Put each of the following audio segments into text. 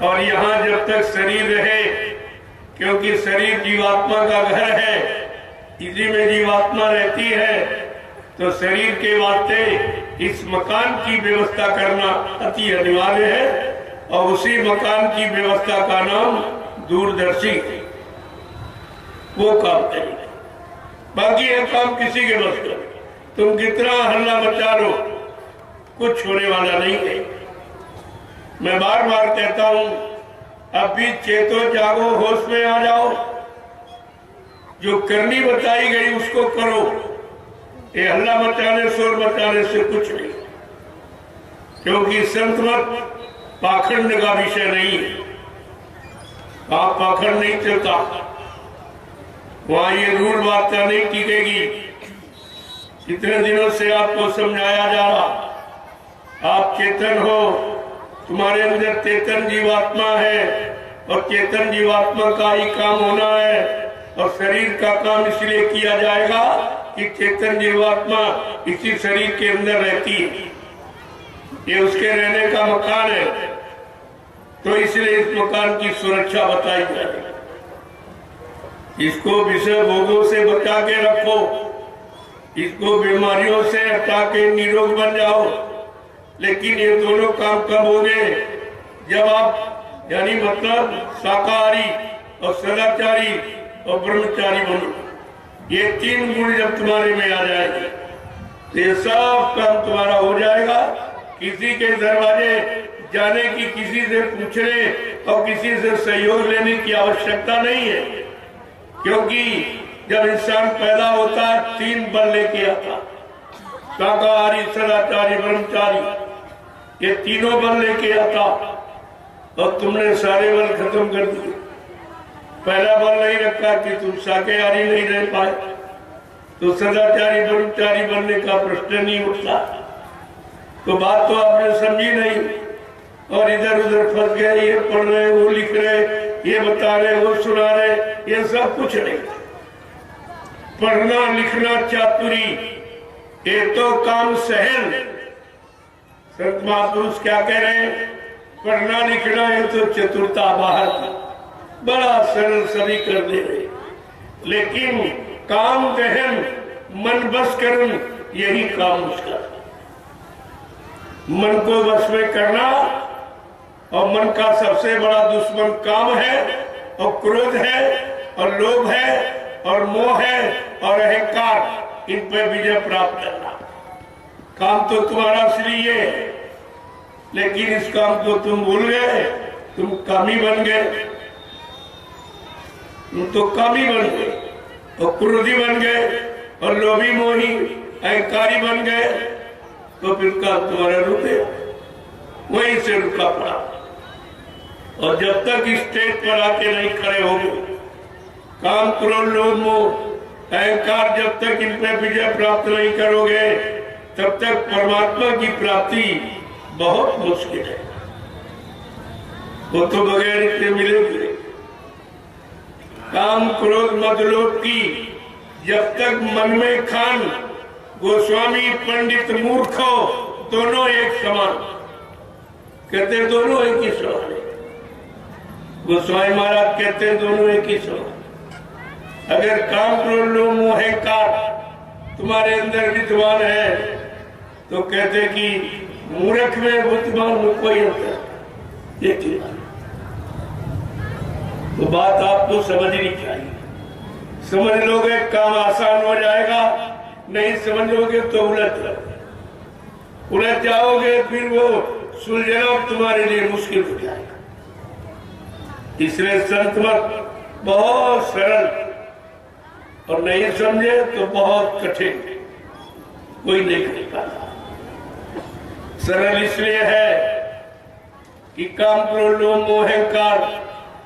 और यहाँ जब तक शरीर रहे, क्योंकि शरीर जीवात्मा का घर है, इसी में जीवात्मा रहती है, तो शरीर के वास्ते इस मकान की व्यवस्था करना अति अनिवार्य है। और उसी मकान की व्यवस्था का नाम दूरदर्शी, वो काम करेंगे। बाकी ये काम किसी के बस का, तुम कितना हल्ला मचा लो, कुछ होने वाला नहीं है। मैं बार बार कहता हूं, अब भी चेतो जागो, होश में आ जाओ, जो करनी बताई गई उसको करो। ये हल्ला मचाने, शोर मचाने से कुछ नहीं, क्योंकि संत मत पाखंड का विषय नहीं है। आप पाखंड नहीं चलता, वहां ये रूढ़ वार्ता नहीं टिकेगी। कितने दिनों से आपको समझाया जा रहा, आप चेतन हो, तुम्हारे अंदर चेतन जीवात्मा है, और चेतन जीवात्मा का ही काम होना है। और शरीर का काम इसलिए किया जाएगा कि चेतन जीवात्मा इसी शरीर के अंदर रहती है, ये उसके रहने का मकान है, तो इसलिए इस मकान की सुरक्षा बताई जाए। इसको विषय भोगों से बचा के रखो, इसको बीमारियों से हटा के निरोग बन जाओ। लेकिन ये दोनों काम कब होंगे? जब आप यानी मतलब शाकाहारी और सदाचारी और ब्रह्मचारी बनो। ये तीन गुण जब तुम्हारे में आ जाएंगे तो ये सब काम तुम्हारा हो जाएगा। किसी के दरवाजे जाने की, किसी से पूछने और किसी से सहयोग लेने की आवश्यकता नहीं है, क्योंकि जब इंसान पैदा होता है तीन बल लेके आता, शाकाहारी, सदाचारी, ब्रह्मचारी, ये तीनों बल लेके आता, और तुमने सारे बल खत्म कर दिए। पहला बल नहीं रखा कि तुम शाकाहारी नहीं रह पाए, तो सदाचारी ब्रह्मचारी बनने का प्रश्न नहीं उठता। तो बात तो आपने समझी नहीं, और इधर उधर फंस गए, ये पढ़ रहे, वो लिख रहे, ये बता रहे, वो सुना रहे, ये सब कुछ नहीं। पढ़ना लिखना चातुरी, ये तो काम सहन। संत महापुरुष क्या कह रहे हैं? पढ़ना लिखना ये तो चतुरता बाहर की, बड़ा सरल सभी कर दे रहे, लेकिन काम दहन, मन बस करन, यही काम उसका। मन को बस में करना, और मन का सबसे बड़ा दुश्मन काम है, और क्रोध है, और लोभ है, और मोह है, और अहंकार। इन पर विजय प्राप्त करना। काम तो तुम्हारा इसलिए है, लेकिन इस काम को तुम भूल गए, तुम कामी बन गए, तुम तो कामी बन गए, और क्रोधी बन गए, और लोभी मोही अहंकारी बन गए, तो फिर काम तुम्हारा रुके, वहीं से रुका पड़ा। और जब तक स्टेज पर आके नहीं खड़े होंगे, काम, क्रोध, लोभ, मोह, अहंकार, जब तक इन पर विजय प्राप्त नहीं करोगे, तब तक परमात्मा की प्राप्ति बहुत मुश्किल है। वो तो बगैर इतने मिलेगी। काम, क्रोध, मद, लोभ की जब तक मन में खान, गोस्वामी पंडित मूर्ख हो, दोनों एक समान, कहते दोनों एक ही समान है। गोस्वामी महाराज कहते दोनों एक ही समान। अगर काम, क्रोध, लोभ, मोह, अहंकार तुम्हारे अंदर विद्वान है, तो कहते कि मूर्ख में बुद्धिमान में कोई अंतर, ये चीज। तो बात आपको समझनी चाहिए। समझ लोगे काम आसान हो जाएगा, नहीं समझोगे तो उलझ जाओगे, फिर वो सुलझना तुम्हारे लिए मुश्किल हो जाएगा। इसलिए संत मत बहुत सरल, और नहीं समझे तो बहुत कठिन, कोई नहीं कर पाता। सरल इसलिए है कि काम, क्रोध, लोभ, मोह, अहंकार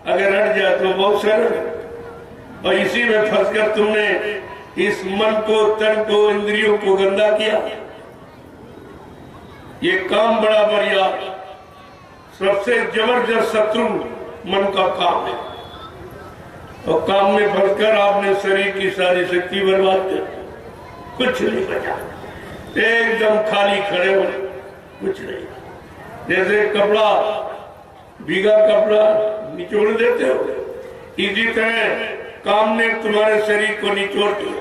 अगर हट जाए तो बहुत सरल। और इसी में फंसकर तुमने इस मन को, तन को, इंद्रियों को गंदा किया। ये काम बड़ा बढ़िया, सबसे जबरदस्त शत्रु मन का काम है, और काम में फंसकर आपने शरीर की सारी शक्ति बर्बाद कर, कुछ नहीं बचा, एकदम खाली खड़े हो, कुछ नहीं। जैसे कपड़ा भीगा कपड़ा निचोड़ देते हो। इसी तरह काम ने तुम्हारे शरीर को निचोड़ दिया।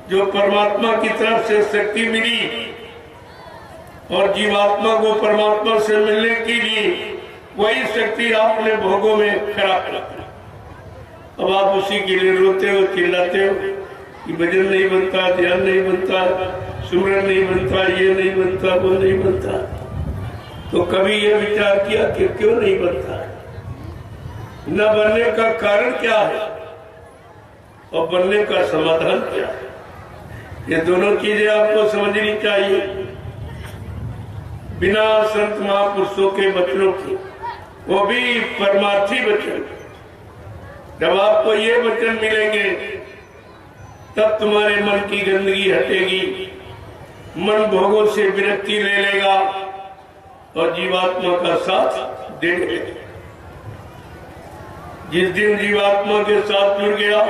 जो परमात्मा की तरफ से शक्ति मिली और जीवात्मा को परमात्मा से मिलने के लिए वही शक्ति आपने भोगों में खराब कर दी। अब आप उसी के लिए रोते हो, चिल्लाते हो कि भजन नहीं बनता, ध्यान नहीं बनता, सुमरन नहीं बनता, ये नहीं बनता, वो नहीं बनता। तो कभी ये विचार किया कि क्यों नहीं बनता है? न बनने का कारण क्या है और बनने का समाधान क्या है? ये दोनों चीजें आपको समझनी चाहिए। बिना संत महापुरुषों के वचनों की, वो भी परमार्थी वचन, जब आपको ये वचन मिलेंगे तब तुम्हारे मन की गंदगी हटेगी, मन भोगों से विरक्ति ले लेगा और जीवात्मा का साथ दे देगा। जिस दिन जीवात्मा के साथ जुड़ गया,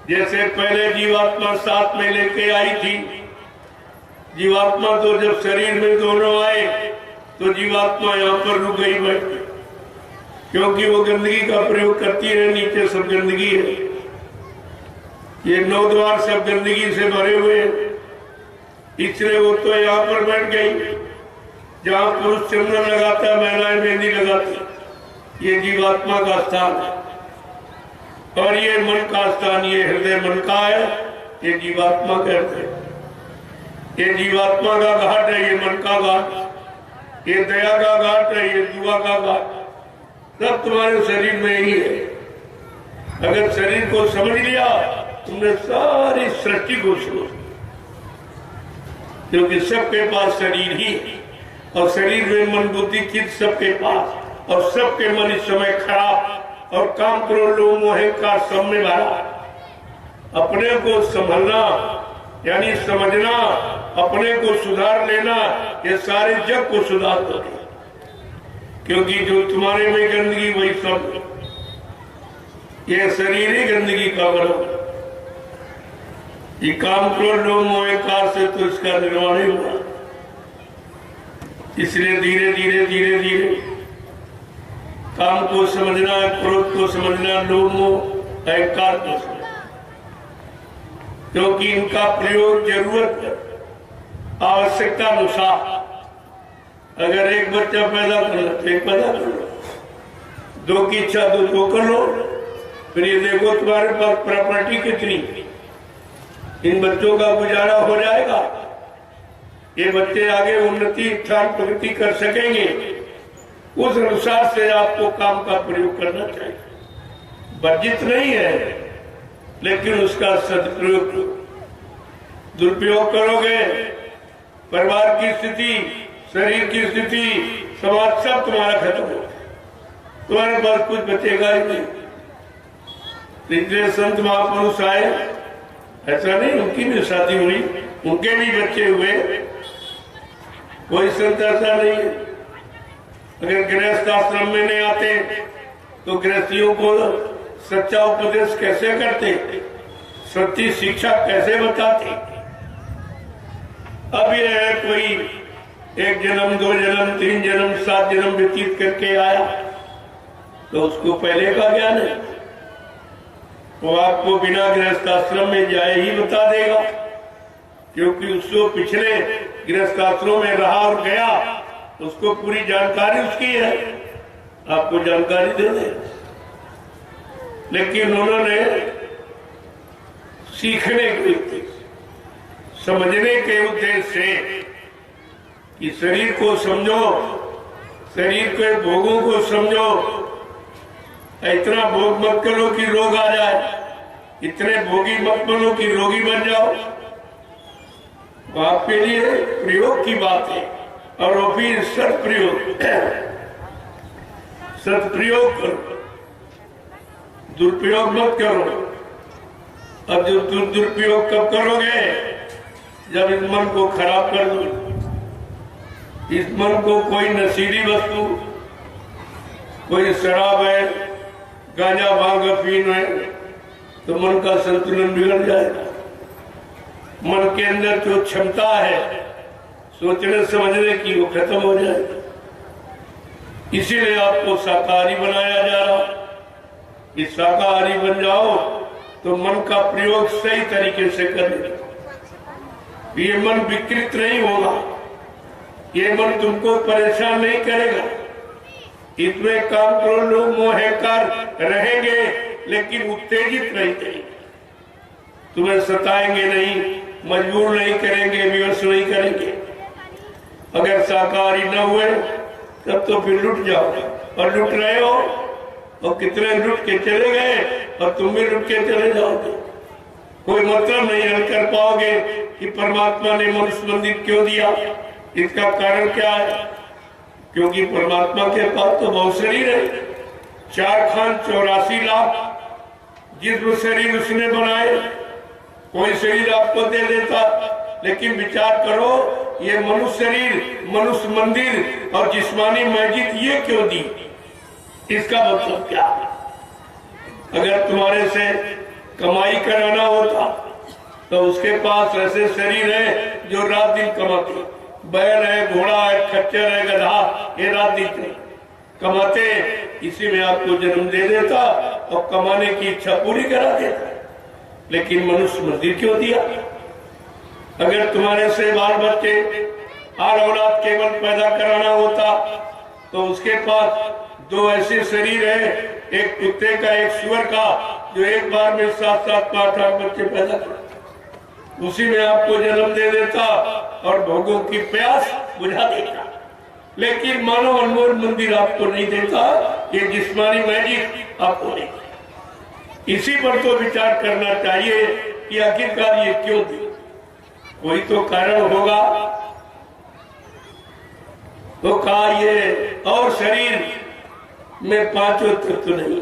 जैसे पहले जीवात्मा साथ में लेके आई थी, जीवात्मा तो जब शरीर में दोनों आए तो जीवात्मा यहाँ पर रुक गई बैठ, क्योंकि वो गंदगी का प्रयोग करती है। नीचे सब गंदगी है, ये 9 द्वार सब गंदगी से भरे हुए हैं, इसलिए वो तो यहाँ पर बैठ गई जहाँ पुरुष चंदन लगाता है, महिलाएं मेहंदी लगाती। ये जीवात्मा का स्थान है और ये मन का स्थान, ये हृदय मन का है, ये जीवात्मा का हृदय, ये जीवात्मा का घाट है, ये मन का घाट, ये दया का घाट है, ये दुआ का घाट, सब तुम्हारे शरीर में ही है। अगर शरीर को समझ लिया तुमने सारी सृष्टि को समझ, क्योंकि सबके पास शरीर ही है और शरीर में मन बुद्धि चित्त सबके पास, और सबके मन इस समय खराब और काम क्रोध लोभ मोह का सब में भरा। अपने को संभलना यानी समझना, अपने को सुधार लेना, ये सारे जग को सुधार देगा। क्योंकि जो तुम्हारे में गंदगी वही सब, ये शरीर ही गंदगी का बना। ये काम क्रोध लोभ मोह का से तो इसका निर्माण ही हुआ। इसलिए धीरे धीरे धीरे धीरे काम को समझना, क्रोध को समझना, लोभ मोह अहंकार को समझना, क्योंकि इनका प्रयोग जरूरत आवश्यकता अनुसार। अगर एक बच्चा पैदा करना तो एक पैदा कर लो, 2 की इच्छा तो 2 कर लो। फिर ये देखो तुम्हारे पास प्रॉपर्टी कितनी, इन बच्चों का गुजारा हो जाएगा, ये बच्चे आगे उन्नति स्थान प्रगति कर सकेंगे। उस अनुसार से आपको काम का प्रयोग करना चाहिए। वर्जित नहीं है, लेकिन उसका सदुपयोग, दुरुपयोग करोगे, परिवार की स्थिति, शरीर की स्थिति, समाज सब तुम्हारा खत्म हो, तुम्हारे पास कुछ बचेगा ही नहीं। इसलिए संत महापुरुष आए, ऐसा नहीं उनकी भी शादी हुई, उनके भी बच्चे हुए, कोई संत ऐसा नहीं है। अगर गृहस्थ आश्रम में नहीं आते तो गृहस्थियों को सच्चा उपदेश कैसे करते, सच्ची शिक्षा कैसे बताते? अब यह है कोई 1 जन्म 2 जन्म 3 जन्म 7 जन्म व्यतीत करके आया तो उसको पहले का ज्ञान है, वो आपको बिना गृहस्थ आश्रम में जाए ही बता देगा, क्योंकि उसको पिछले गृहस्थ आश्रम में रहा और गया, उसको पूरी जानकारी उसकी है, आपको जानकारी दे दे। लेकिन उन्होंने सीखने के उद्देश्य, समझने के उद्देश्य से कि शरीर को समझो, शरीर के भोगों को समझो, इतना भोग मत करो कि रोग आ जाए, इतने भोगी मत बनो कि रोगी बन जाओ। आपके लिए प्रयोग की बात है और वो भी सदप्रयोग, सदप्रयोग करो, दुरुपयोग मत करो। अब जो दुरुपयोग कब करोगे? जब इस मन को खराब कर दो, इस मन को कोई नशीली वस्तु, कोई शराब है, गांजा भांग अफीम है, तो मन का संतुलन बिगड़ जाएगा। मन के अंदर जो क्षमता है सोचने समझने की, वो खत्म हो जाएगी। इसीलिए आपको शाकाहारी बनाया जा रहा। कि शाकाहारी बन जाओ तो मन का प्रयोग सही तरीके से करें। ये मन विकृत नहीं होगा, ये मन तुमको परेशान नहीं करेगा। इसमें काम करो, लोग मोहकार रहेंगे लेकिन उत्तेजित नहीं करेंगे, तुम्हें सताएंगे नहीं, मजबूर नहीं करेंगे, विवश नहीं करेंगे। अगर शाकाहारी न हुए तब तो फिर लुट जाओगे, और लुट रहे हो, और कितने लुट के चले गए और तुम भी लुट के चले जाओगे। कोई मतलब नहीं हल कर पाओगे कि परमात्मा ने मनुष्य मंदिर क्यों दिया। इसका कारण क्या है? क्योंकि परमात्मा के पास तो बहुत शरीर है, 4 खान 84 लाख जिस्म शरीर उसने बनाए। कोई शरीर आपको दे देता, लेकिन विचार करो, ये मनुष्य शरीर, मनुष्य मंदिर और जिस्मानी मस्जिद ये क्यों दी? इसका मतलब क्या है? अगर तुम्हारे से कमाई कराना होता तो उसके पास ऐसे शरीर है जो रात दिन कमाते, बैल है, घोड़ा है, खच्चर है, गधा, ये रात दिन कमाते, इसी में आपको जन्म दे देता और कमाने की इच्छा पूरी करा देता। लेकिन मनुष्य मंदिर क्यों दिया? अगर तुम्हारे से बाल बच्चे और औलाद केवल पैदा कराना होता तो उसके पास 2 ऐसे शरीर है, एक कुत्ते का, एक सुअर का, जो एक बार में 7-7, 8-8 बच्चे पैदा करता, उसी में आपको जन्म दे देता और भोगों की प्यास बुझा देता। लेकिन मानो अनमोल मंदिर आपको नहीं देता, ये जिस्मानी मैजिक आपको नहीं। इसी पर तो विचार करना चाहिए कि आखिरकार ये क्यों दी। कोई तो कारण होगा। तो कहा ये और शरीर में 5 तत्व नहीं,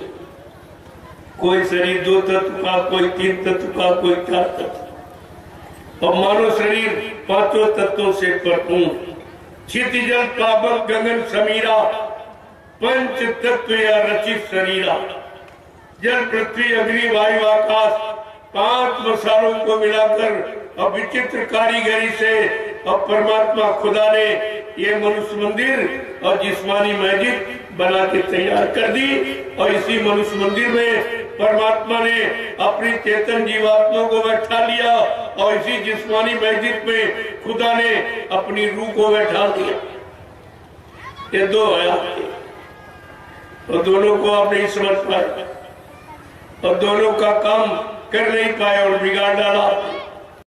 कोई शरीर 2 तत्व का, कोई 3 तत्व का, कोई 4 तत्व। और मानव शरीर 5 तत्वों से भरपूर, क्षितिजल पावक गगन समीरा, 5 तत्व या रचित शरीरा। जल पृथ्वी अग्नि वायु आकाश 5 मसालों को मिलाकर और विचित्र कारीगरी से और परमात्मा खुदा ने ये मनुष्य मंदिर और जिस्मानी मस्जिद बना के तैयार कर दी। और इसी मनुष्य मंदिर में परमात्मा ने अपनी चेतन जीवात्मा को बैठा लिया और इसी जिस्मानी मस्जिद में खुदा ने अपनी रूह को बैठा दिया। ये 2 आयात थे और दोनों को आप नहीं समझ पाए और दोनों का काम कर नहीं पाए और बिगाड़ डाला।